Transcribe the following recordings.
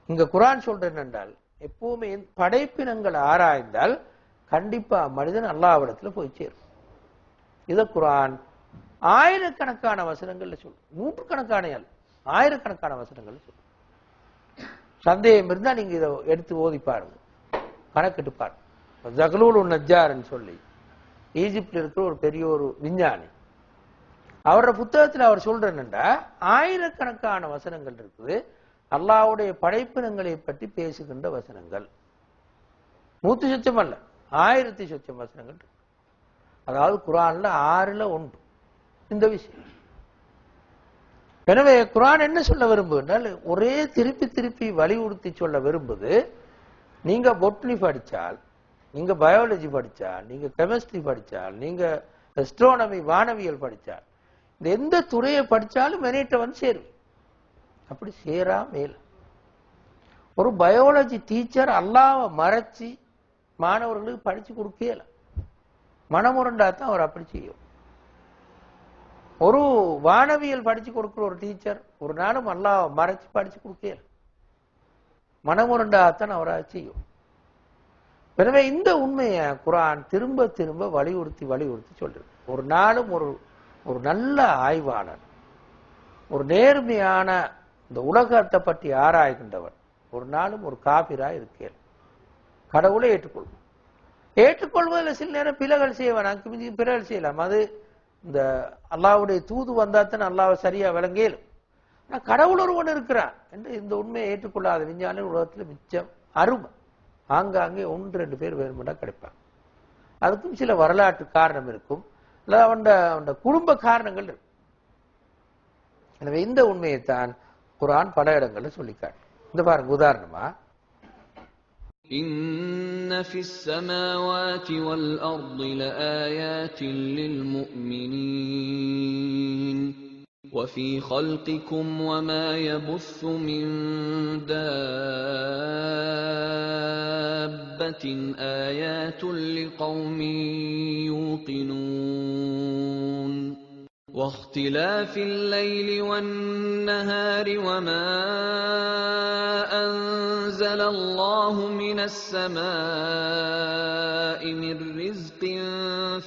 இங்க குர்ஆன் சொல்றேன் என்றால் எப்பவுமே படைப்பினங்கள் ஆராய்ந்தால் கண்டிப்பா மனிதன் அல்லாஹ்விடத்துல போய் சேரும். இத குர்ஆன் ஆயிரக்கணக்கான வசனங்கள்ல சொல்லு, நூற்றுக்கணக்கான ஆயிரக்கணக்கான வசனங்கள்ல சொல்லு. சந்தேகம் இருந்தா நீங்க இதை எடுத்து ஓதி பாருங்க, கணக்கிட்டு பாருங்க. ஜக்லூல் நஜ்ஜார்னு சொல்லி ஈஜிப்ட்ல இருக்கிற ஒரு பெரிய ஒரு விஞ்ஞானி, அவரோட புத்தகத்தில் அவர் சொல்றேன்டா ஆயிரக்கணக்கான வசனங்கள் இருக்குது அல்லாஹ்வுடைய படைப்பினங்களை பற்றி பேசுகின்ற வசனங்கள். 100 சொச்சம் அல்ல, 1000 சொச்சம் வசனங்கள் இருக்கு. அதாவது குர்ஆன்ல 6ல் 1 இந்த விஷயம். எனவே குர்ஆன் என்ன சொல்ல விரும்புகிறால், ஒரே திருப்பி திருப்பி வலியுறுத்தி சொல்ல விரும்புது, நீங்க பொட்னி படிச்சால், நீங்க பயாலஜி படிச்சால், நீங்க கெமிஸ்ட்ரி படிச்சால், நீங்க அஸ்ட்ரானமி வானவியல் படிச்சால், இந்த எந்த துறையை படிச்சாலும் மெரிட்ட வந்து சேருவீங்க. அப்படி சேரா மேல ஒரு பயாலஜி டீச்சர் அல்லாஹ்வை மறைச்சி மாணவர்களுக்கு படிச்சு கொடுக்கல, மனமுரண்டாத்தான் அவர் அப்படி செய்யும். ஒரு வானவியல் படிச்சு கொடுக்கிற ஒரு டீச்சர் ஒரு நாளும் அல்லாஹ்வை மறைச்சு படிச்சு கொடுக்கல, மனமுரண்டாத்தான் அவராக செய்யும். எனவே இந்த உண்மையை குர்ஆன் திரும்ப திரும்ப வலியுறுத்தி சொல்றது. ஒரு நாளும் ஒரு நல்ல ஆய்வாளர், ஒரு நேர்மையான இந்த உலகத்தை பற்றி ஆராய்கின்றவர் ஒரு நாளும் ஒரு காபிரா இருக்கேன். கடவுளை ஏற்றுக்கொள்வதில் சில நேரம் பிழைகள் செய்வான், பிழைகள் செய்யலாம். அது இந்த அல்லாஹ்வுடைய தூது வந்தாத்தான் அல்லாஹ்வை சரியா விளங்கலும். ஆனால் கடவுள் ஒருவன் இருக்கிறான் என்று இந்த உண்மையை ஏற்றுக்கொள்ளாத விஞ்ஞானி உலகத்தில் மிச்சம் அருமை. ஆங்காங்கே 1-2 பேர் வேறுபட்டா கிடைப்பாங்க. அதுக்கும் சில வரலாற்று காரணம் இருக்கும், இல்லை அவன் குடும்ப காரணங்கள் இருக்கும். எனவே இந்த உண்மையைத்தான் குர்ஆன் பல இடங்கள்ல சொல்லிக்காட்டு. இந்த பாருங்க, உதாரணமா إن في السماوات والأرض لآيات للمؤمنين وفي خلقكم وما يبث من دابة آيات لقوم يوقنون واختلاف الليل والنهار وما أنزل الله من السماء من رزق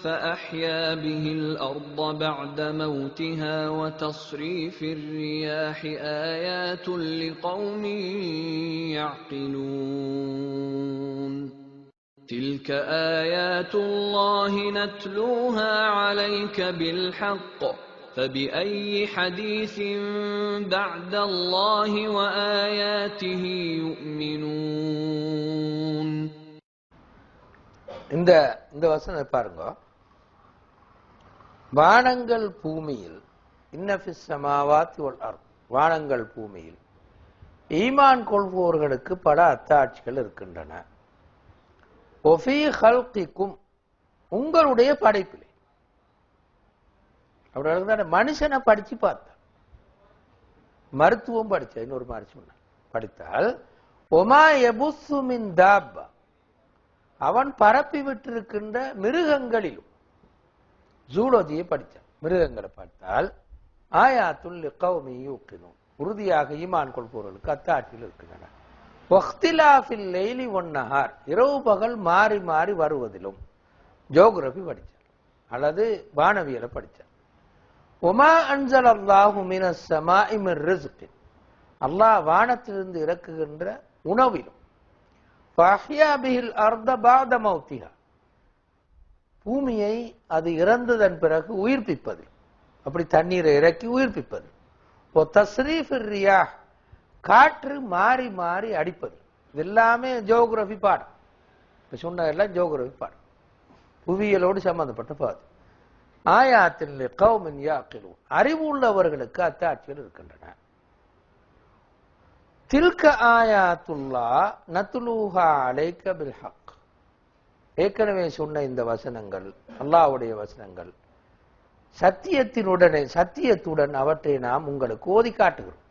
فأحيا به الأرض بعد موتها وتصريف الرياح آيات لقوم يعقلون تلك آيات الله نتلوها عليك بالحق فبأي حديث بعد الله وآياته يؤمنون. இந்த வசனத்தை பாருங்க. வானங்கள் பூமியில், இன்ன ஃபிஸ் ஸமாவாத்தி வல் அர்த், வானங்கள் பூமியில் ஈமான் கொள்வோர்களுக்கு பல அத்தாட்சிகள் இருக்கின்றன. ஒஃபீ ஹல்கிக்கும், உங்களுடைய படைப்பிலே. அப்படி மனுஷனை படிச்சு பார்த்தா, மருத்துவம் படிச்ச இன்னொரு மாதிரி சொன்ன படித்தால், ஒமா யபுஸ்ஸு மின் தாப்பா, அவன் பரப்பி விட்டிருக்கின்ற மிருகங்களிலும், ஜூலோஜியை படித்தான், மிருகங்களை பார்த்தால் ஆயாத்துல் லிகௌமி யூகினூன், உறுதியாக ஈமான் கொள்பவர்களுக்கு அத்தாட்சிகள் இருக்கின்றன. வக்திலாஃபில் லைலி வன்னஹார், இரவு பகல் மாறி மாறி வருவதிலும். ஜியோகிராஃபி படித்தார் அல்லது வானவியலை படித்தார். ஒமா அன்ஸலல்லாஹு மினஸ் ஸமாஇ மிர் ரிஸ்கின், அல்லாஹ் வானத்திலிருந்து இறக்குகின்ற உணவிலும். ஃபஅஹ்யா பிஹில் அர்த பஅத மௌத்திஹா, பூமியை அது இறந்ததன் பிறகு உயிர்ப்பிப்பது, அப்படி தண்ணீரை இறக்கி உயிர்ப்பிப்பது. ஒ தஸ்ரீஃபிர் ரியாஹ், காற்று மாறி மாறி அடிப்பது. இதெல்லாமே ஜியோகிராஃபி பாடம். இப்ப சொன்னதெல்லாம் ஜியோகிராஃபி பாடம், புவியியலோடு சம்பந்தப்பட்ட பாடம். ஆயாத்தின் லிகௌமின் யாக்கிலூன், அறிவு உள்ளவர்களுக்கு அத்தாட்சிகள் இருக்கின்றன. தில்க ஆயாத்துல்லாஹ் நத்லூஹா அலைக பில் ஹக், ஏற்கனவே சொன்ன இந்த வசனங்கள் அல்லாஹ்வுடைய வசனங்கள், சத்தியத்துடன் அவற்றை நாம் உங்களுக்கு ஓதி காட்டுகிறோம்.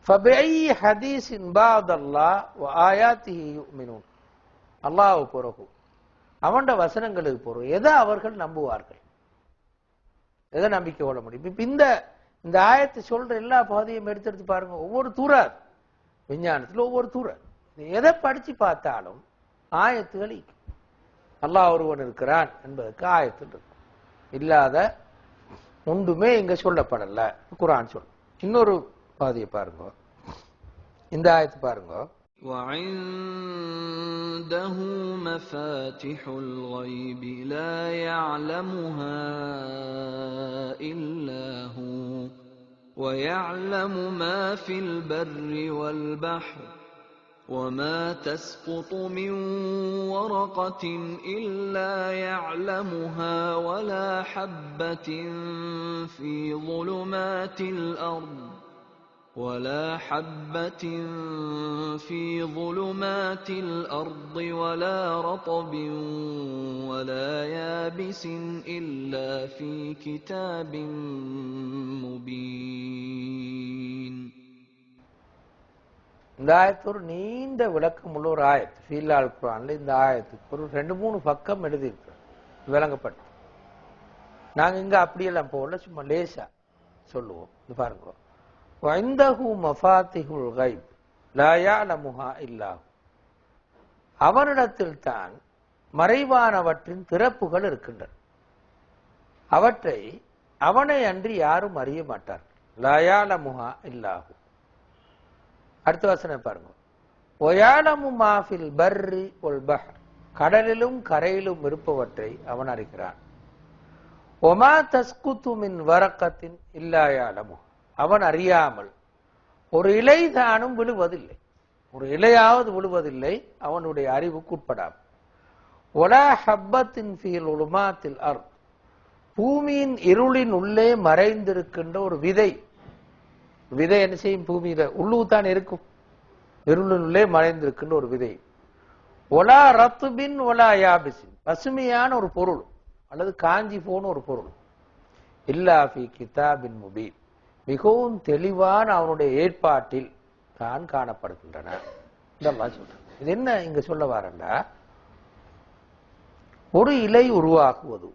ஃபபிஐ ஹதீஸின் பஅதல்லாஹ் வ ஆயாத்திஹி யுமினூன், அல்லாஹ் பிறகு அவன் வசனங்களுக்கு பிறகு எதை அவர்கள் நம்புவார்கள், எதை நம்பிக்கை கொள்ள முடியும்? இப்ப இந்த ஆயத்தை சொல்ற எல்லா பகுதியும் எடுத்து பாருங்க. ஒவ்வொரு தூரார் விஞ்ஞானத்தில் ஒவ்வொரு துறை. எதை படிச்சு பார்த்தாலும் ஆயத்துகள் அல்லாஹ் ஒருவன் இருக்கிறான் என்பதற்கு ஆயத்தில் இருக்கும். இல்லாத ஒன்றுமே இங்க சொல்லப்படல. குர்ஆன் சொல்லும். இன்னொரு பாதியை பாருங்க, இந்த ஆயத்து பாருங்க. وعنده مفاتح الغيب لا يعلمها إلا هو ويعلم ما في البر والبحر وما تسقط من ورقة إلا يعلمها ولا حبة في ظلمات الأرض ولا رطب ولا يابس إلا في كتاب مبين. இந்த ஆயத்து ஒரு நீண்ட விளக்கம் உள்ள ஒரு ஆயத்து. ஃபீலால் குர்ஆன்ல இந்த ஆயத்துக்கு ஒரு 2-3 பக்கம் எழுதியிருக்கு, விளங்கப்பட்டு. நாங்க இங்க அப்படியெல்லாம் போகல, சும்மா லேசா சொல்லுவோம். இது பாருங்க. வஇந்தஹு மஃபாத்திஹுல் கைப் லா யஅலமுஹா இல்லா ஹு. அவனிடத்தில் தான் மறைவானவற்றின் திறப்புகள் இருக்கின்றன, அவற்றை அவனை அன்றி யாரும் அறிய மாட்டார். லா யஅலமுஹா இல்லா ஹு. அடுத்த வசனம் பாருங்க. வயஅலமு மா ஃபில் பர்ரி வல் பஹர். கடலிலும் கரையிலும் இருப்பவற்றை அவன் அறிகிறான். வமா தஸ்குது மின் வரகத்தின் இல்லா யஅலமுஹா. அவன் அறியாமல் ஒரு இலை தானும் விழுவதில்லை, ஒரு இலையாவது விழுவதில்லை அவனுடைய அறிவுக்குட்படாமல். ஒலா ஹப்பத்தின் ஃபீல் உலுமாத்தில் அர்த். பூமியின் இருளின் உள்ளே மறைந்திருக்கின்ற ஒரு விதை. விதை என்ன செய்யும்? பூமியில உள்ளுத்தான் இருக்கும், இருளின் உள்ளே மறைந்திருக்கின்ற ஒரு விதை. ஒலா ரத்துபின் ஒலா யாபிசின். பசுமையான ஒரு பொருள் அல்லது காஞ்சி போன ஒரு பொருள். இல்லா ஃபி கிதாபின் முபீன். மிகவும் தெளிவான அவனுடைய ஏற்பாட்டில் தான் காணப்படுகின்றன. இது என்ன இங்க சொல்ல வரண்டா, ஒரு இலை உருவாக்குவது.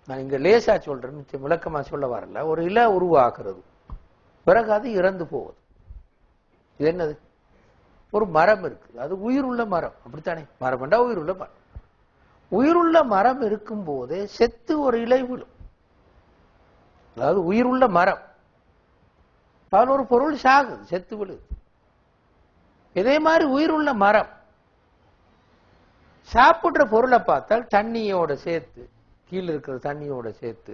நான் இங்க லேசா சொல்றேன், விளக்கமா சொல்ல வரல. ஒரு இலை உருவாக்குறது, பிறகு அது இறந்து போவது. இது என்னது? ஒரு மரம் இருக்கு, அது உயிருள்ள மரம், அப்படித்தானே? மரம் என்றா உயிருள்ள மரம். உயிருள்ள மரம் இருக்கும் போதே செத்து ஒரு இலை விழும், அதாவது உயிருள்ள மரம். அதில் ஒரு பொருள் சாகுது, செத்து விழுது. இதே மாதிரி உயிருள்ள மரம் சாப்பிடுற பொருளை பார்த்தால் தண்ணியோட சேர்த்து, கீழே இருக்கிற தண்ணியோட சேர்த்து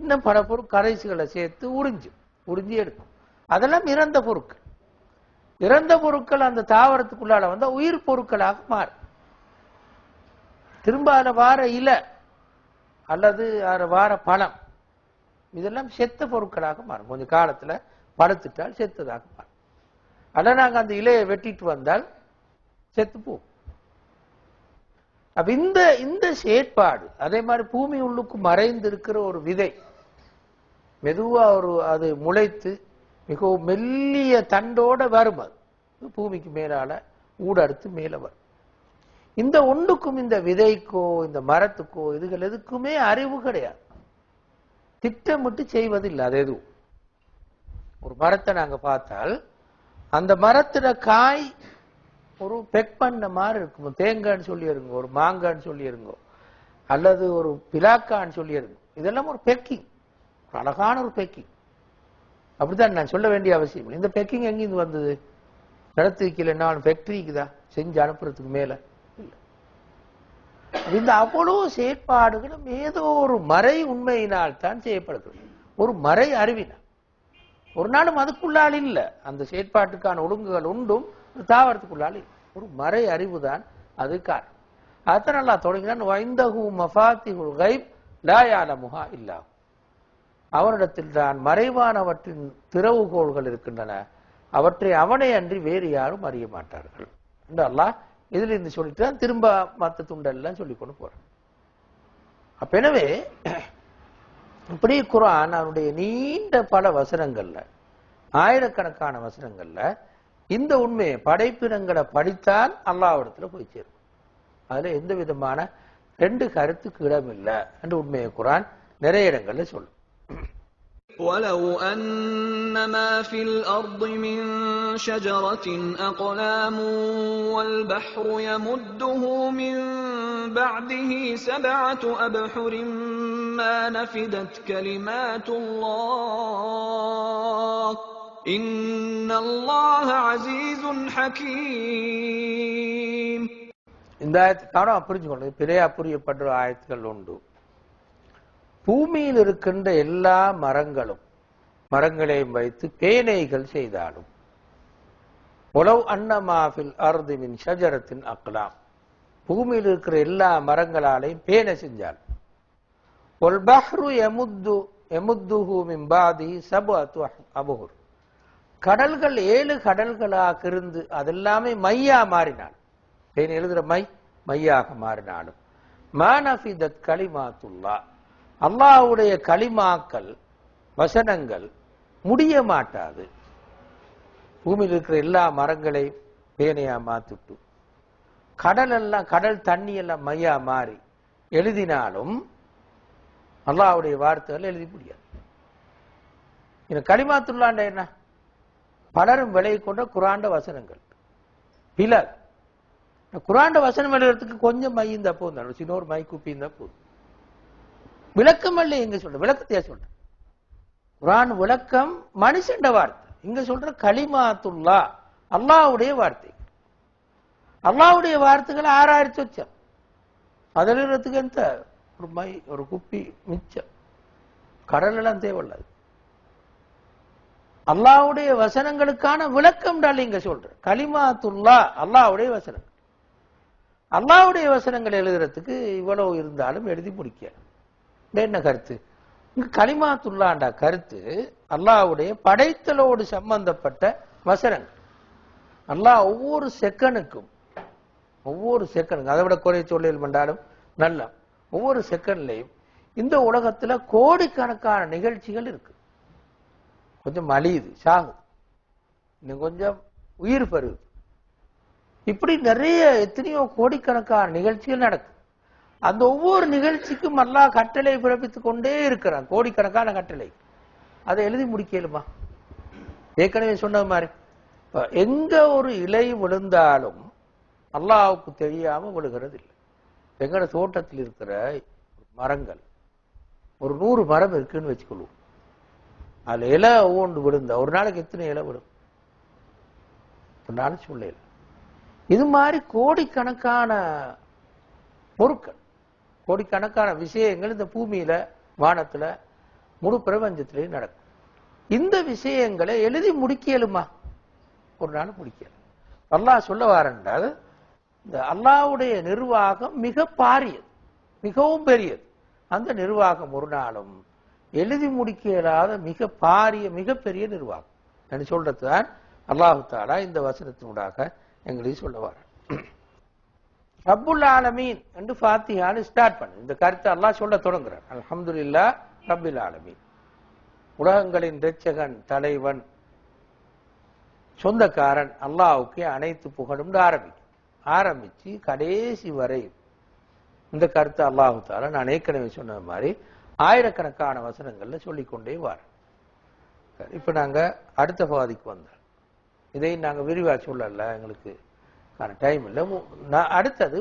இன்னும் பல பொருள் கரைசுகளை சேர்த்து உறிஞ்சி எடுக்கும். அதெல்லாம் இறந்த பொருட்கள். இறந்த பொருட்கள் அந்த தாவரத்துக்குள்ளால வந்தா உயிர் பொருட்களாக மாறும். திரும்ப அதில் வார இலை அல்லது அதில் வார பழம், இதெல்லாம் செத்த பொருட்களாக மாறும். கொஞ்சம் காலத்துல படுத்துட்டால் செத்ததாக மாறும். அல்ல நாங்க அந்த இலையை வெட்டிட்டு வந்தால் செத்து போகும். அப்ப இந்த செயற்பாடு அதே மாதிரி பூமி உள்ளுக்கு மறைந்து இருக்கிற ஒரு விதை மெதுவா அது முளைத்து மிகவும் மெல்லிய தண்டோட வரும். அது பூமிக்கு மேலால ஊடறுத்து மேல வரும். இந்த ஒன்றுக்கும், இந்த விதைக்கோ இந்த மரத்துக்கோ இதுகள் எதுக்குமே அறிவு கிடையாது, திட்டமிட்டு செய்வதில்லை. அது எதுவும் ஒரு மரத்தை நாங்க பார்த்தால் அந்த மரத்துல காய் ஒரு பெக் பண்ண மாதிரி இருக்கும். தேங்காய்ன்னு சொல்லி இருங்க, ஒரு மாங்கான்னு சொல்லி இருங்க, அல்லது ஒரு பிலாக்கான்னு சொல்லி இருங்க. இதெல்லாம் ஒரு பெக்கிங், அழகான ஒரு பெக்கிங். அப்படித்தான் நான் சொல்ல வேண்டிய அவசியம் இல்லை. இந்த பெக்கிங் எங்கிருந்து வந்தது? நடத்திக்கல நான் ஃபேக்டரிக்குதா செஞ்சு அனுப்புறதுக்கு மேல இல்லை. இந்த அவ்வளவு செயற்பாடுகளும் ஏதோ ஒரு மறை உண்மையினால் தான் செய்யப்படுகிறது, ஒரு மறை அறிவினால். ஒரு நாளும் அதுக்குள்ளால் இல்லை, அந்த செயற்பாட்டுக்கான ஒழுங்குகள் உண்டும் தாவரத்துக்குள்ளால் ஒரு மறை அறிவு தான் அது காரணம். அதான் நல்லா தொடங்கினான். வைந்தஹு மஃபாத்திஹுல் கைப் லா யஅலமுஹா இல்லா ஹு. அவரிடத்தில் தான் மறைவானவற்றின் திறவுகோள்கள் இருக்கின்றன, அவற்றை அவனை அன்றி வேறு யாரும் அறிய மாட்டார்கள் என்று அல்லாஹ் இதுல இருந்து சொல்லிட்டு தான் திரும்ப மற்ற துண்டெல்லாம் சொல்லி கொண்டு போறேன். அப்ப எனவே இப்படி குர்ஆன் அவனுடைய நீண்ட பல வசனங்கள்ல, ஆயிரக்கணக்கான வசனங்கள்ல இந்த உண்மையை படைப்பினங்களை படித்தால் அல்லாஹ்விடத்துல போய் சேரும். அதுல எந்த விதமான ரெண்டு கருத்துக்கு இடம் இல்லை என்று உண்மையை குர்ஆன் நிறைய இடங்கள்ல சொல்லும். ولو أن ما في الأرض من شجرة أقلام والبحر يمده من بعده 7 أبحر ما نفدت كلمات الله إن الله عزيز حكيم. இந்த ஆயத்துக்கான புரிஞ்சுக்கணும். பிறையா புரியப்படுற ஆயத்துக்கள் உண்டு. பூமியில் இருக்கின்ற எல்லா மரங்களையும் வைத்து பேனைகள் செய்தாலும் உலவ் அன்னமாஃபில் அர்தி மின் ஷஜரத்தின் அக்லாம், பூமியில் இருக்கிற எல்லா மரங்களாலையும் பேனை செஞ்சால் ஒல் பஹ்ரு யமுத்துஹு மின் பாதி சப்அத்து அபுஹுர், கடல்கள் 7 கடல்களாக இருந்து அதெல்லாமே மையா மாறினாள், பேனை எழுதுற மையாக மாறினாலும் மா நஃபிதத் கலிமாத்துல்லாஹ், அல்லாஹ்வுடைய கலிமாக்கள் வசனங்கள் முடிய மாட்டாது. பூமியில் இருக்கிற எல்லா மரங்களையும் பேனையா மாத்திட்டு கடல் தண்ணி எல்லாம் மையா மாறி எழுதினாலும் அல்லாஹ்வுடைய வார்த்தைகள் எழுதி முடியாது. கலிமாத்துல்லாண்ட என்ன? பலரும் விலை கொண்ட குர்ஆன் வசனங்கள். பிலர் குர்ஆன் வசனம் எழுதுறதுக்கு கொஞ்சம் மை இருந்தா போதும், சின்னோர் மை குப்பி இருந்தா போதும். விளக்கம் அல்ல எங்க சொல்ற, விளக்கத்தையா சொல்ற. குர்ஆன் விளக்கம் மனுஷண்ட வார்த்தை, இங்க சொல்ற கலிமாத்துல்லா அல்லாஹ்வுடைய வார்த்தை. அல்லாஹ்வுடைய வார்த்தைகள் 6000 சொச்சம். அதில் இருக்கிறதுக்கு எந்த ஒரு மை ஒரு குப்பி மிச்சம், கடல் எல்லாம் தேவையில்லை. அல்லாஹ்வுடைய வசனங்களுக்கான விளக்கம் இங்க சொல்ற கலிமாத்துல்லா அல்லாஹ்வுடைய வசனங்கள். அல்லாஹ்வுடைய வசனங்கள் எழுதுறதுக்கு இவ்வளவு இருந்தாலும் எழுதி முடிக்க என்ன கருத்து? கலிமாத்துல்லாண்டா கருத்து அல்லாஹ்வுடைய படைத்தலோடு சம்பந்தப்பட்ட வசனங்கள். அல்லாஹ் ஒவ்வொரு செகண்டுக்கும் அதை விட குறை சொல்லில் பண்ணாலும் நல்ல ஒவ்வொரு செகண்ட்லையும் இந்த உலகத்துல கோடிக்கணக்கான நிகழ்ச்சிகள் இருக்கு. கொஞ்சம் அழியுது, சாகுது, இன்னும் கொஞ்சம் உயிர் பெறுது, இப்படி நிறைய எத்தனையோ கோடிக்கணக்கான நிகழ்ச்சிகள் நடக்கும். அந்த ஒவ்வொரு நிகழ்ச்சிக்கும் அல்லாஹ் கட்டளை பிறப்பித்துக் கொண்டே இருக்கிறான், கோடிக்கணக்கான கட்டளை. அதை எழுதி முடிக்கலுமா? ஏற்கனவே சொன்னது மாதிரி எங்க ஒரு இலை விழுந்தாலும் அல்லாஹ்வுக்கு தெரியாம விழுகிறது இல்லை. எங்கட தோட்டத்தில் இருக்கிற மரங்கள் ஒரு 100 மரம் இருக்குன்னு வச்சுக்கொள்வோம். அதுல இலை ஒவ்வொன்று விழுந்தா ஒரு நாளைக்கு எத்தனை இலை விடும்? ஒரு நாள் சொல்ல. இது மாதிரி கோடிக்கணக்கான பொருட்கள், கோடிக்கணக்கான விஷயங்கள் இந்த பூமியில வானத்துல முழு பிரபஞ்சத்திலையும் நடக்கும். இந்த விஷயங்களை எழுதி முடிக்கலுமா? ஒரு நாள் முடிக்கல. அல்லாஹ் சொல்ல வாரென்றால் இந்த அல்லாஹ்வுடைய நிர்வாகம் மிக பாரியது, மிகவும் பெரியது. அந்த நிர்வாகம் ஒரு நாளும் எழுதி முடிக்க இயலாத மிக பாரிய மிகப்பெரிய நிர்வாகம் என்று சொல்றதுதான் அல்லாஹு தஆலா இந்த வசனத்தினூடாக எங்களுக்கு சொல்ல வார. ரப்புல் ஆலமீன் என்று ஃபாத்திஹால ஸ்டார்ட் பண்ணு. இந்த கருத்தை அல்லாஹ் சொல்ல தொடங்குறார். அல்ஹம்துலில்லாஹ் ரப்பில் ஆலமீன், உலகங்களின் இரட்சகன், தலைவன், சொந்தக்காரன் அல்லாஹ்வுக்கு அனைத்து புகழும் ஆரம்பிச்சு கடைசி வரை இந்த கருத்தை அல்லாஹு தஆலா நான் ஏற்கனவே சொன்ன மாதிரி ஆயிரக்கணக்கான வசனங்கள்ல சொல்லிக்கொண்டே வார. இப்ப நாங்க அடுத்த பகுதிக்கு வந்தோம். இதை நாங்க விரிவா சொல்லல, எங்களுக்கு டைம் இல்லை. அடுத்தது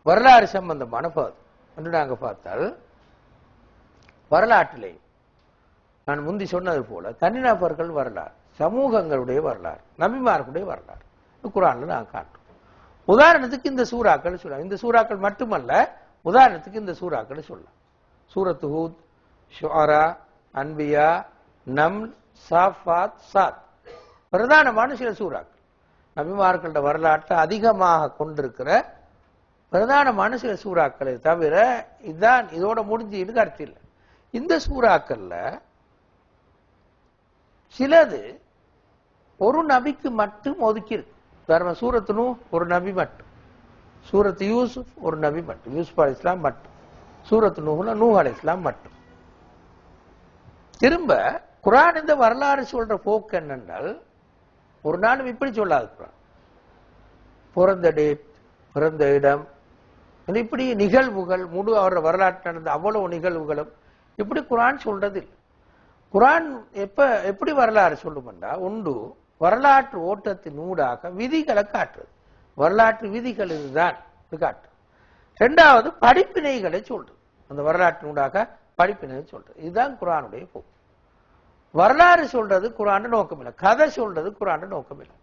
வரலாறு சம்பந்தமான பகுதி என்று நாங்க பார்த்தால், வரலாற்றிலே நான் முந்தி சொன்னது போல தனிநபர்கள் வரலாறு, சமூகங்களுடைய வரலாறு, நபிமார்களுடைய வரலாறு குர்ஆன்ல நான் காட்டுறோம். உதாரணத்துக்கு இந்த சூறாக்கள் சொல்லலாம். இந்த சூறாக்கள் மட்டுமல்ல, உதாரணத்துக்கு இந்த சூறாக்கள் சொல்லலாம். சூரத்து ஹூத், ஷுஆரா, அன்பியா, நம்ல், சாஃபாத், சாத் பிரதானமான சில சூறாக்கள். நபிமார்களோட வரலாற்றை அதிகமாக கொண்டிருக்கிற பிரதானமான சில சூறாக்களை தவிர இதுதான் இதோட முடிஞ்சுன்னு கருத்து இல்லை. இந்த சூறாக்கள்ல சிலது ஒரு நபிக்கு மட்டும் ஒதுக்கி இருக்கு. சூரத்து நூஹ் ஒரு நபி மட்டும், சூரத்து யூசுப் ஒரு நபி மட்டும், யூசுப் அலைஹிஸ்ஸலாம் மட்டும், சூரத்து நூஹ்ல நூஹ் அலைஹிஸ்ஸலாம் மட்டும். திரும்ப குர்ஆன் இந்த வரலாறு சொல்ற போக்கு என்னென்றால், ஒரு நாளும் இப்படி சொல்லாது குர்ஆன். பிறந்த டேட், பிறந்த இடம், இப்படி நிகழ்வுகள் முழு அவர வரலாற்று நடந்த அவ்வளவு நிகழ்வுகளும் இப்படி குர்ஆன் சொல்றது இல்லை. குர்ஆன் எப்படி வரலாறு சொல்லுமெண்டா, ஒன்று வரலாற்று ஓட்டத்தின் ஊடாக விதிகளை காட்டுறது, வரலாற்று விதிகள் இதுதான் காட்டு. இரண்டாவது படிப்பினைகளை சொல்றது, அந்த வரலாற்றின் ஊடாக படிப்பினைகளை சொல்றது. இதுதான் குர்ஆனுடைய போக்கு. வரலாறு சொல்றது குர்ஆன் நோக்கம் இல்லை, கதை சொல்றது குர்ஆன் நோக்கம் இல்லை.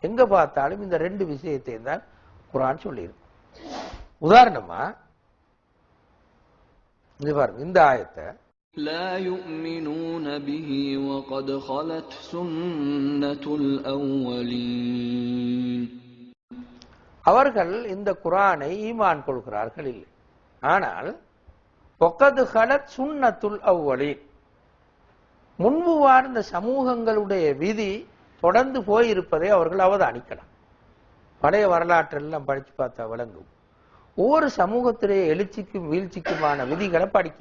எங்க பார்த்தாலும் இந்த ரெண்டு விஷயத்தையும் தான் குர்ஆன் சொல்லியிருக்கு. உதாரணமா இது பாருங்க, இந்த ஆயத்தை لا يؤمنون به وقد خلت سنة الأولين. அவர்கள் இந்த குர்ஆனை ஈமான் கொள்கிறார்கள் இல்லை, ஆனால் வகத் ஹலத் சுன்னத்துல் அவ்வலீன், முன்பு வாழ்ந்த சமூகங்களுடைய விதி தொடர்ந்து போயிருப்பதை அவர்கள் அவதானிக்கலாம். பழைய வரலாற்றெல்லாம் படிச்சு பார்த்தா விளங்கும். ஒவ்வொரு சமூகத்திலேயே எழுச்சிக்கும் வீழ்ச்சிக்குமான விதிகளை படிக்க,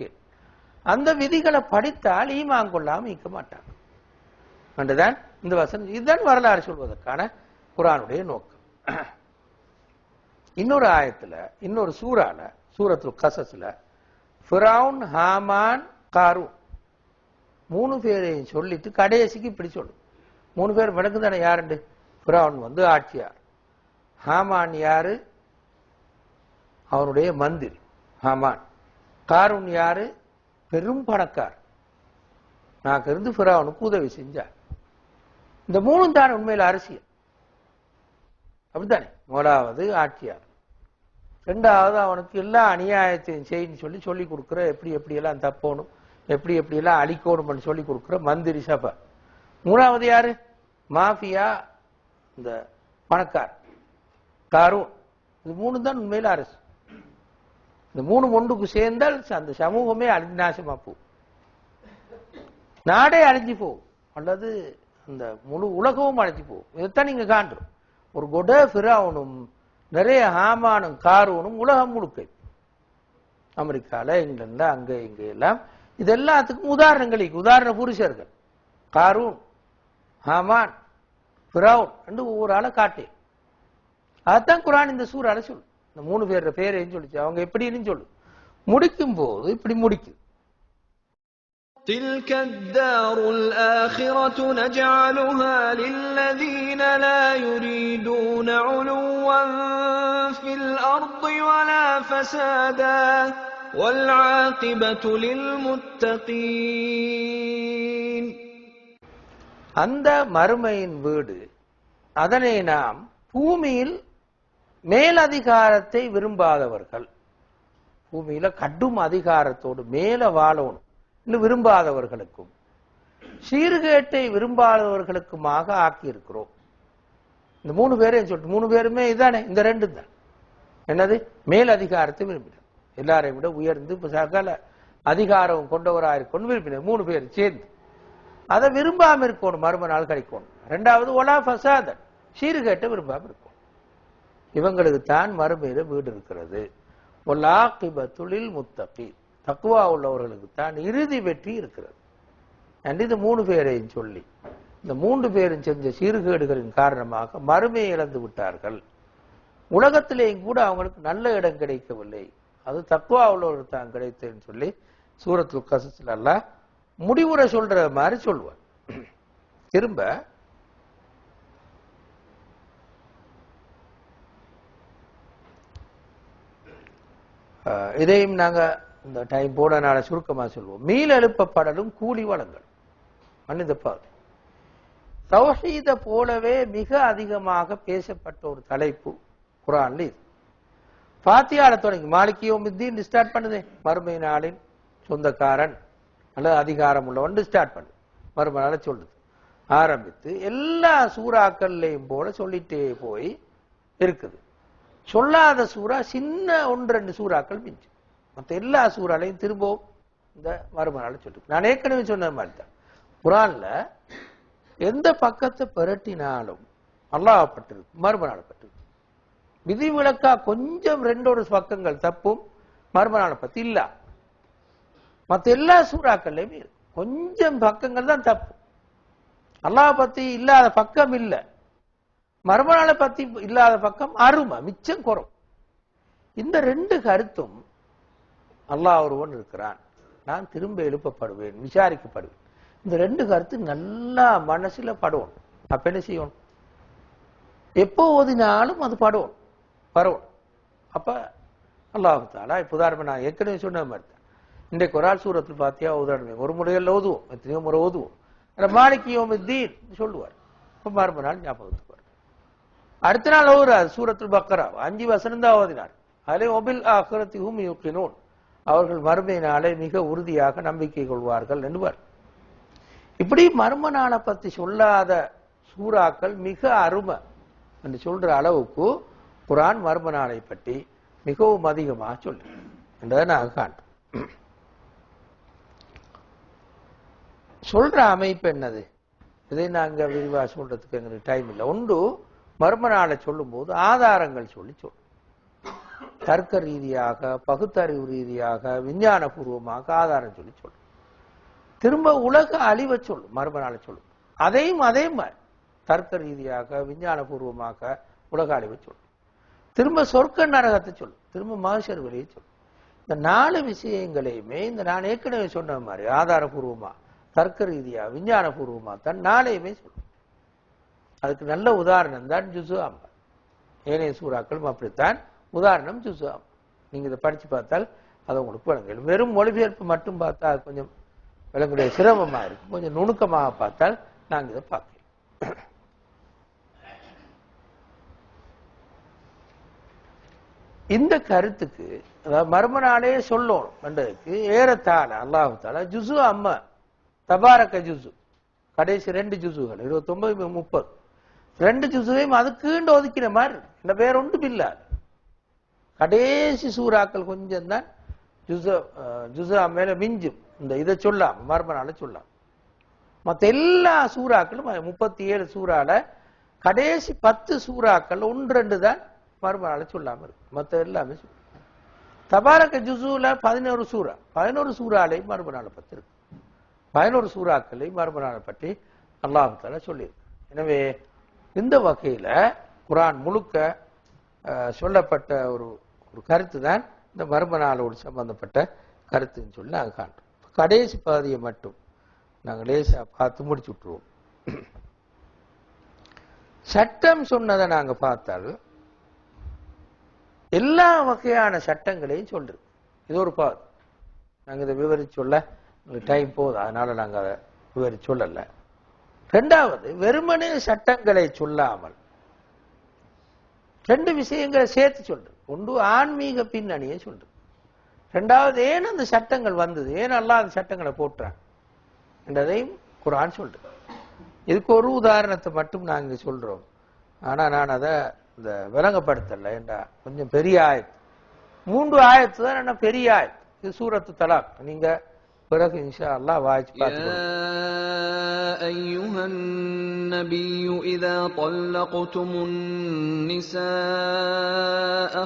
அந்த விதிகளை படித்தால் ஈமான் கொள்ளாம இருக்க மாட்டாங்க என்றுதான் இந்த வசனம். இதுதான் வரலாறு சொல்வதற்கான குர்ஆனுடைய நோக்கம். இன்னொரு ஆயத்துல, இன்னொரு சூறால, சூரத்துல் கஸஸ்ல ஃபிரௌன், ஹாமான், காரூன் மூணு பேரையும் சொல்லிட்டு கடைசிக்கு இப்படி சொல்லும். மூணு பேர் விளக்குதானே யாருண்டு? ஃபிரௌன் ஆட்சியார், ஹாமான் யாரு? அவருடைய மந்திரி ஹாமான். காரூன் யாரு? பெரும் பணக்கார், நாக்கு இருந்து ஃபிரௌனுக்கு உதவி செஞ்சார். இந்த மூணும் தான் உண்மையில் அரசியல், அப்படித்தானே? முதலாவது ஆட்சியார், ரெண்டாவது அவனுக்கு எல்லா அநியாயத்தையும் செய்யு சொல்லி கொடுக்குற, எப்படி எப்படியெல்லாம் தப்போணும், எப்படி எப்படியெல்லாம் அழிக்கணும்னு சொல்லி கொடுக்குற மந்திரி சபை. மூணாவது யாரு? மாஃபியா, இந்த பணக்கார் காரூன். இது மூணு தான் உண்மையில அரசு. இந்த மூணு ஒன்றுக்கு சேர்ந்தால் அந்த சமூகமே அழிஞ்சு நாசமா போகும், நாடே அழிஞ்சு போகும், அல்லது அந்த முழு உலகமும் அழிஞ்சு போகும். இதைத்தான் நீங்க காண்றோம். ஒரு கொட ஃபிரௌனும் நிறைய ஹாமானும் காரூனும் உலகம் முழுக்க, அமெரிக்கால, இங்கிலாந்துல, அங்க இங்க எல்லாம் இது எல்லாத்துக்கும் உதாரணங்கள், உதாரண புருஷர்கள் காரூன், ஹாமான், ஃபிரௌன் என்று ஒவ்வொரு ஆளை காட்டேன். அதுதான் குர்ஆன் இந்த சூறால சொல்லு. இந்த மூணு பேர் பேரையும் சொல்லிச்சு, அவங்க எப்படின்னு சொல்லு. முடிக்கும் போது இப்படி முடிக்குது. تلك الدار الآخرة نجعلها للذين لا يريدون علوا في الأرض ولا فسادا والعاقبة للمتقين. அந்த மறுமையின் வீடு, அதனை நாம் பூமியில் மேலதிகாரத்தை விரும்பாதவர்கள், பூமியில கடும் அதிகாரத்தோடு மேல வாழணும் விரும்பாதவர்களுக்கும் சீர்கேட்டை விரும்பாதவர்களுக்குமாக ஆக்கி இருக்கிறோம். இந்த மூணு பேரையும் சொல்லிட்டு, மூணு பேருமே இதானே, இந்த ரெண்டு தான். என்னது? மேல் அதிகாரத்தை விரும்பினர், எல்லாரையும் விட உயர்ந்து சகல அதிகாரம் கொண்டவராயிருக்கணும் விரும்பினர். மூணு பேர் சேர்ந்து அதை விரும்பாம இருக்கணும், மர்ம நாள் கிடைக்கணும். ரெண்டாவது ஒலா ஃபசாதன், சீர்கேட்டை விரும்பாம இருக்கும். இவங்களுக்கு தான் மறுமையில வீடு இருக்கிறது. வல்லாகிபத்துலில் முத்தகீன், தக்வா உள்ளவர்களுக்கு தான் இறுதி வெற்றி இருக்கிறது. இந்த மூணு பேரையும் சொல்லி, இந்த மூன்று பேரும் செஞ்ச சீர்கேடுகளின் காரணமாக மறுமையை இழந்து விட்டார்கள். உலகத்திலேயும் கூட அவங்களுக்கு நல்ல இடம் கிடைக்கவில்லை, அது தக்வா உள்ளவர்களுக்கு தான் கிடைத்ததுன்னு சொல்லி சூரத்துல் கஸஸ்ல அல்லாஹ் முடிவுரை சொல்ற மாதிரி சொல்லுவார். திரும்ப இதையும் நாங்க இந்த டைம் போடனால சுருக்கமா சொல்லுவோம். மீள் எழுப்பப்படலும் கூலி வழங்கல். மனித பாதை தௌஹீத போலவே மிக அதிகமாக பேசப்பட்ட ஒரு தலைப்பு குர்ஆன்ல இது. ஃபாத்தியால தொடங்கி மாலிகி யௌமித்தீன் ஸ்டார்ட் பண்ணுது, மறுமை நாளின் சொந்தக்காரன் அல்லது அதிகாரம் உள்ளவன் ஸ்டார்ட் பண்ணு, மறுமை நாளை சொல்லுது. ஆரம்பித்து எல்லா சூறாக்கள்லையும் போல சொல்லிட்டே போய் இருக்குது. சொல்லாத சூறா சின்ன ஒன்று ரெண்டு சூறாக்கள் மிஞ்சு, மற்ற எல்லா சூறாலையும் திரும்பவும் இந்த மறுமை நாளை சொல்லிருக்கு. நான் ஏற்கனவே சொன்ன மாதிரி தான் குர்ஆன்ல எந்த பக்கத்தை பெரட்டினாலும் அல்லாஹ்பட்டிருக்கு, மறுமை நாளை பற்றிருக்கு. விதிவிலக்கா கொஞ்சம் ரெண்டொரு பக்கங்கள் தப்பும் மறுமை நாளை பத்தி இல்ல. மற்ற எல்லா சூறாக்கள்லையுமே கொஞ்சம் பக்கங்கள் தான் தப்பு. அல்லாஹ் பத்தி இல்லாத பக்கம் இல்லை, மறுமை நாளை பத்தி இல்லாத பக்கம் அருமை மிச்சம் குறம். இந்த ரெண்டு கருத்தும் அல்லாஹ் ஒருவன் இருக்கிறான், நான் திரும்ப எழுப்பப்படுவேன், விசாரிக்கப்படுவேன். இந்த ரெண்டு கருத்து நல்லா மனசுல படுவோம். அப்ப என்ன செய்யணும்? எப்போ ஓதினாலும் அது படுவோம், வரணும். அப்ப அல்லாஹ் தஆலா இப்ப உதாரணம் நான் ஏற்கனவே சொன்ன மாதிரி தான். இன்றைக்கு ஒரு ஆள் சூரத்தில் பாத்தியா உதாரணமே ஒரு முறையில் ஓதுவோம், எத்தனையோ முறை ஓதுவோம். மாலிகி யௌமித்தீன் சொல்லுவார், மறுநாள் ஞாபகத்துக்கு வரும். அடுத்த நாள் ஓதுறார் சூரத்துல் பக்கரா 5 வசனம் தான் ஓதினார். அதிலே வபில் ஆகிரத்தி ஹும் யூகினூன், அவர்கள் மறுமை நாளை மிக உறுதியாக நம்பிக்கை கொள்வார்கள் என்பார். இப்படி மர்ம நாளை பத்தி சொல்லாத சூறாக்கள் மிக அருமை என்று சொல்ற அளவுக்கு குர்ஆன் மர்ம நாளை பற்றி மிகவும் அதிகமாக சொல்லு என்றதை நாங்கள் காண்றோம். சொல்ற அமைப்பு என்னது? இதை நாங்க விரிவா சொல்றதுக்கு எங்களுக்கு டைம் இல்லை. ஒன்று, மர்ம நாளை சொல்லும் போது ஆதாரங்கள் சொல்லும். தர்க்க ரீதியாக, பகுத்தறிவு ரீதியாக, விஞ்ஞான பூர்வமாக ஆதாரம் சொல்லும். திரும்ப உலக அழிவை சொல்லும், மர்ம நாளை சொல்லும். அதையும் அதே மாதிரி தர்க்க ரீதியாக, விஞ்ஞான பூர்வமாக உலக அழிவை சொல்லும். திரும்ப சொர்க்க நரகத்தை சொல்லும், திரும்ப மகஷர் வெளியை சொல்லும். இந்த 4 விஷயங்களையுமே இந்த நான் ஏற்கனவே சொன்ன மாதிரி ஆதாரபூர்வமா, தர்க்க ரீதியா, விஞ்ஞான பூர்வமா தான் 4ஐயுமே சொல்லும். அதுக்கு நல்ல உதாரணம் தான் ஜுஸு அம்மா. ஏனைய சூறாக்களும் அப்படித்தான். உதாரணம் ஜுஸு அம்மா. நீங்க இதை படிச்சு பார்த்தால் அதை உங்களுக்கு விளங்கும். வெறும் மொழிபெயர்ப்பு மட்டும் பார்த்தா அது கொஞ்சம் விளங்குடைய சிரமமா இருக்கு. கொஞ்சம் நுணுக்கமாக பார்த்தால் நாங்கள் இதை பார்க்கலாம். இந்த கருத்துக்கு அதாவது மர்ம நாளே சொல்லணும் என்றதுக்கு ஏறத்தாழ அல்லாஹ் தஆலா ஜுஸு அம்மா தபாரக ஜுஸு கடைசி 2 ஜுஸுகள் 29 30 2 ஜுஸுவையும் அதுக்குண்டு ஒதுக்கிற மாதிரி இந்த பேர் ஒன்றும் இல்லை. கடைசி சூறாக்கள் கொஞ்சம் தான் ஜுஸு மேல மிஞ்சும். இந்த இதை சொல்லாம் மர்ம நாளை சொல்லாம். மற்ற எல்லா சூறாக்களும் 37 சூறால கடைசி 10 சூறாக்கள் 1-2 தான் மர்ம நாளை சொல்லாம இருக்கு. மற்ற எல்லாமே சொல்லும். தபாரக ஜுஸுல 11 சூறா, 11 சூறாலையும் மர்ம நாளை பத்தி இருக்கு. 11 சூறாக்களையும் மர்ம நாளை பற்றி அல்லாஹ் தஆலா சொல்லியிருக்கு. எனவே இந்த வகையில குர்ஆன் முழுக்க சொல்லப்பட்ட ஒரு கருத்து தான் இந்த மர்ம நாளோடு சம்பந்தப்பட்ட கருத்துன்னு சொல்லி நாங்கள் காண்றோம். கடைசி பாதியை மட்டும் நாங்கள் லேசா பார்த்து முடிச்சு விட்டுருவோம். சட்டம் சொன்னதை நாங்க பார்த்தால் எல்லா வகையான சட்டங்களையும் சொல்றது. இது ஒரு பாது. நாங்க இதை விவரிச்சு சொல்ல டைம் போதும், அதனால நாங்க அதை விவரிச்சு சொல்லல. 2வது, வெறுமனே சட்டங்களை சொல்லாமல் 2 விஷயங்களை சேர்த்து சொல்றது. ஒன்று ஆன்மீக பின்னணியை சொல்றது. 2வது, ஏன் அந்த சட்டங்கள் வந்தது, ஏன் அல்லாஹ் அந்த சட்டங்களை போட்டான் என்றதையும் குர்ஆன் சொல்றது. இதுக்கு ஒரு உதாரணத்தை மட்டும் நாங்க சொல்றோம். ஆனா நான் அதை இந்த விளங்கப்படுத்தல. ஏண்டா கொஞ்சம் பெரிய ஆயத்து, 3 ஆயத்து தான் என்ன பெரிய ஆயத்து. இது சூரத்து தலாக். நீங்க பிறகு இன்ஷா அல்லாஹ் வாய்ச்சி பார்த்துக்கோங்க. أيها النبي إذا طلقتم النساء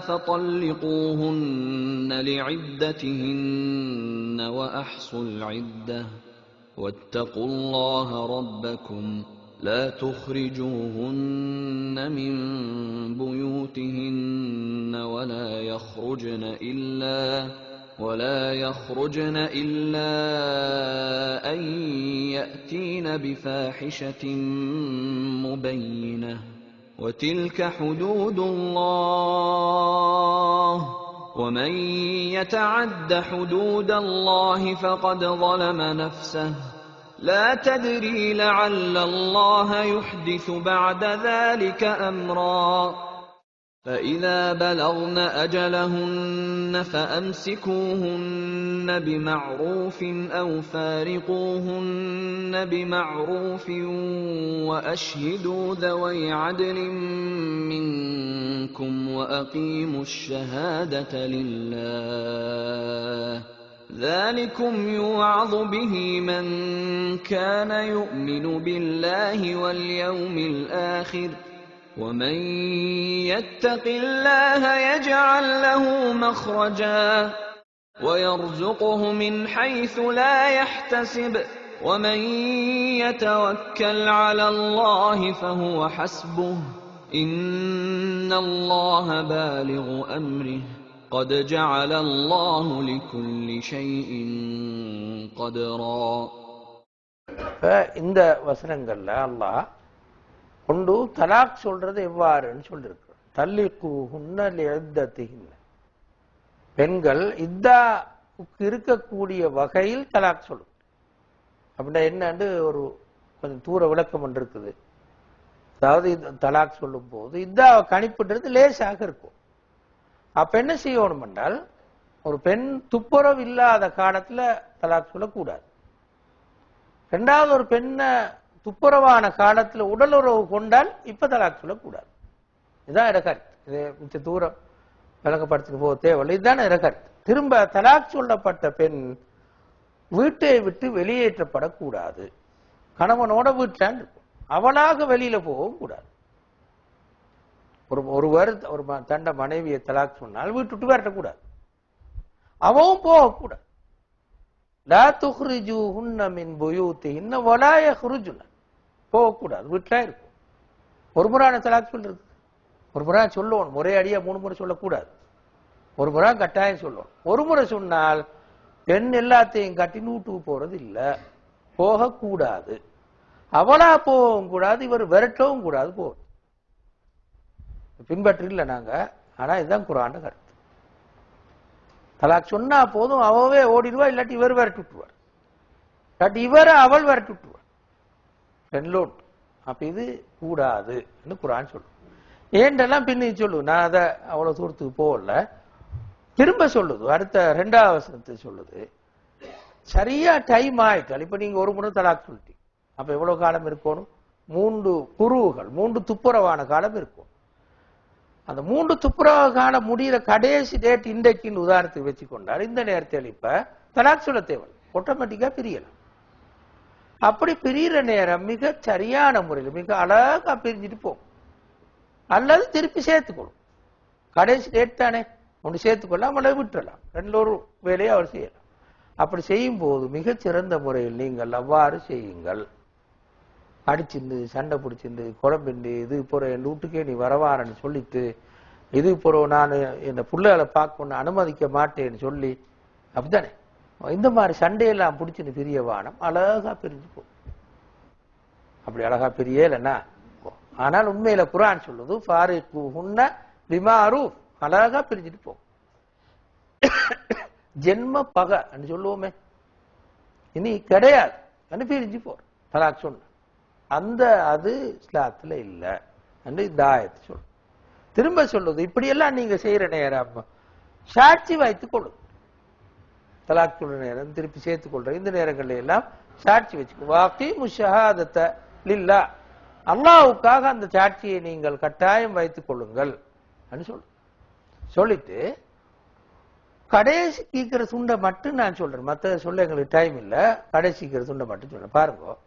فطلقوهن لعدتهن وأحصوا العدة واتقوا الله ربكم لا تخرجوهن من بيوتهن ولا يخرجن إلا أن يأتين بفاحشة مبينة وتلك حدود الله ومن يتعد حدود الله فقد ظلم نفسه لا تدري لعل الله يحدث بعد ذلك أمرا فإذا بلغن أجلهن فأمسكوهن بمعروف أو فارقوهن بمعروف وأشهدوا ذوي عدل منكم وأقيموا الشهادة لله ذلكم يوعظ به من كان يؤمن بالله واليوم الآخر ومن يتق الله يجعل له مخرجا ويرزقه من حيث لا يحتسب ومن يتوكل على الله فهو حسبه إن الله بالغ أمره قد جعل الله لكل شيء قدرا. இந்த வசனங்கள்ல அல்லாஹ் கொண்டு தலாக் சொல்றது எவ்வாறுன்னு சொல்லிருக்கு. தல்லிக்கூஹுன்ன லிஇத்தத்திஹின்ன, பெண்கள் இத்தாவுக்கு இருக்கக்கூடிய வகையில் தலாக் சொல்லும். அப்படின்னா என்னன்னு ஒரு கொஞ்சம் தூர விளக்கம் ஒன்று இருக்குது. அதாவது தலாக் சொல்லும் போது இத்தாவை கணிப்புன்றது லேசாக இருக்கும். அப்ப என்ன செய்யணும் என்றால், ஒரு பெண் துப்புரவு இல்லாத காலத்துல தலாக் சொல்லக்கூடாது. ரெண்டாவது, ஒரு பெண்ணை துப்புரவான காலத்துல உடல் உறவு கொண்டால் இப்ப தலாக் சொல்லக்கூடாது. இதுதான் இடக்கருத்து. இது மிச்ச தூரம் விளங்கப்படுத்திட்டு போக தேவையில்லை. இதுதான் இடக்கருத்து. திரும்ப தலாக் சொல்லப்பட்ட பெண் வீட்டை விட்டு வெளியேற்றப்படக்கூடாது. கணவனோட வீட்டில் இருக்கும், அவளாக வெளியில போகவும் கூடாது. ஒருவர் ஒரு தண்ட மனைவியை தலாக் சொன்னால் வீட்டு விட்டு விரட்டக்கூடாது, அவவும் போகக்கூடாது. லா துஹ்ரிஜூஹுன்ன மின் புயூத்திஹின்ன வலா யஹ்ருஜுன, போகக்கூடாது, வீட்டில் இருக்கும். ஒரு முறை தலாக் சொல்றது, ஒரு முறை சொல்லணும், ஒரே அடியா 3 முறை சொல்லக்கூடாது, ஒரு முறை கட்டாயம் சொல்லணும். ஒரு முறை சொன்னால் பெண் எல்லாத்தையும் கட்டி வீட்டுக்கு போறது இல்லை, போகக்கூடாது. அவளா போகவும் கூடாது, இவர் விரட்டவும் கூடாது. போகும் பின்பற்றில நாங்க. ஆனா இதுதான் குர்ஆன் கருத்து. தலாக் சொன்னா போதும், அவவே ஓடிடுவா, இல்லாட்டி இவர் விரட்டி விட்டுருவார், இல்லாட்டி இவரை அவள் விரட்டி விட்டுருவார், பெண்லோட். அப்ப இது கூடாது குர்ஆன் சொல்லும். ஏன்றெல்லாம் பின்னி சொல்லு, நான் அதை அவ்வளவு தூரத்துக்கு போகல, திரும்ப சொல்லுது. அடுத்த 2வது வசனத்தை சொல்லுது, சரியா டைம் ஆயிட்டால். இப்ப நீங்க ஒரு முறை தலாக் சொல்லிட்டீங்க, அப்ப எவ்வளவு காலம் இருக்கணும்? 3 குருவுகள், 3 துப்புரவான காலம் இருக்கும். அந்த 3 துப்புரவு காலம் முடிகிற கடைசி டேட் இன்றைக்குன்னு உதாரணத்துக்கு வச்சுக்கொண்டால், இந்த நேரத்தில் இப்ப தலாக் சொல்ல தேவை, ஆட்டோமேட்டிக்கா பிரியலாம். அப்படி பிரிகிற நேரம் மிக சரியான முறையில் மிக அழகா பிரிஞ்சுட்டு போகும். அல்லது திருப்பி சேர்த்துக்கணும், கடைசி டேட் தானே, ஒன்று சேர்த்துக்கொள்ளலாம், அல்லது விட்டுறலாம். 2 ஒரு வேலையை அவர் செய்யலாம். அப்படி செய்யும் போது மிகச்சிறந்த முறையில் நீங்கள் அவ்வாறு செய்யுங்கள். அடிச்சிருந்து சண்டை பிடிச்சிருந்து குழம்பிண்டு இது போற என் வீட்டுக்கே நீ வரவாரன்னு சொல்லிட்டு, இது போற நான் இந்த பிள்ளைகளை பார்க்கணும்னு அனுமதிக்க மாட்டேன்னு சொல்லி, அப்படித்தானே இந்த மாதிரி சண்டையெல்லாம் பிடிச்சின்னு பிரிய வானம் அழகா பிரிஞ்சு போ. அப்படி அழகா பிரியலன்னா, ஆனால் உண்மையில குர்ஆன் சொல்லுது ஃபாரிகுஹுன்ன பிமாரூஃப், அழகா பிரிஞ்சுட்டு போ. ஜென்ம பகை சொல்லுவோமே, இனி கிடையாது பிரிஞ்சு போற தலாக் சொன்ன அந்த அது இஸ்லாத்துல இல்ல என்று இந்த ஆயத்து சொல்லு. திரும்ப சொல்லுது, இப்படியெல்லாம் நீங்க செய்யற நேரம் சாட்சி வைத்துக் கொள்ளு. தலாக் சொல்ற நேரம் திருப்பி சேர்த்துக் கொள்ற இந்த நேரங்கள்ல எல்லாம் சாட்சி வச்சுக்கோ. வாகீமு ஷஹாதத லில்லாஹ், அல்லாஹ்வுக்காக அந்த சாட்சியை நீங்கள் கட்டாயம் வைத்துக் கொள்ளுங்கள் சொல்லு. சொல்லிட்டு கடைசி கீக்கிற சுண்டை மட்டும் நான் சொல்றேன், மற்ற சொல்ல எங்களுக்கு டைம் இல்ல. கடைசி கீக்கிற சுண்டை மட்டும் சொல்றேன், பாருங்க.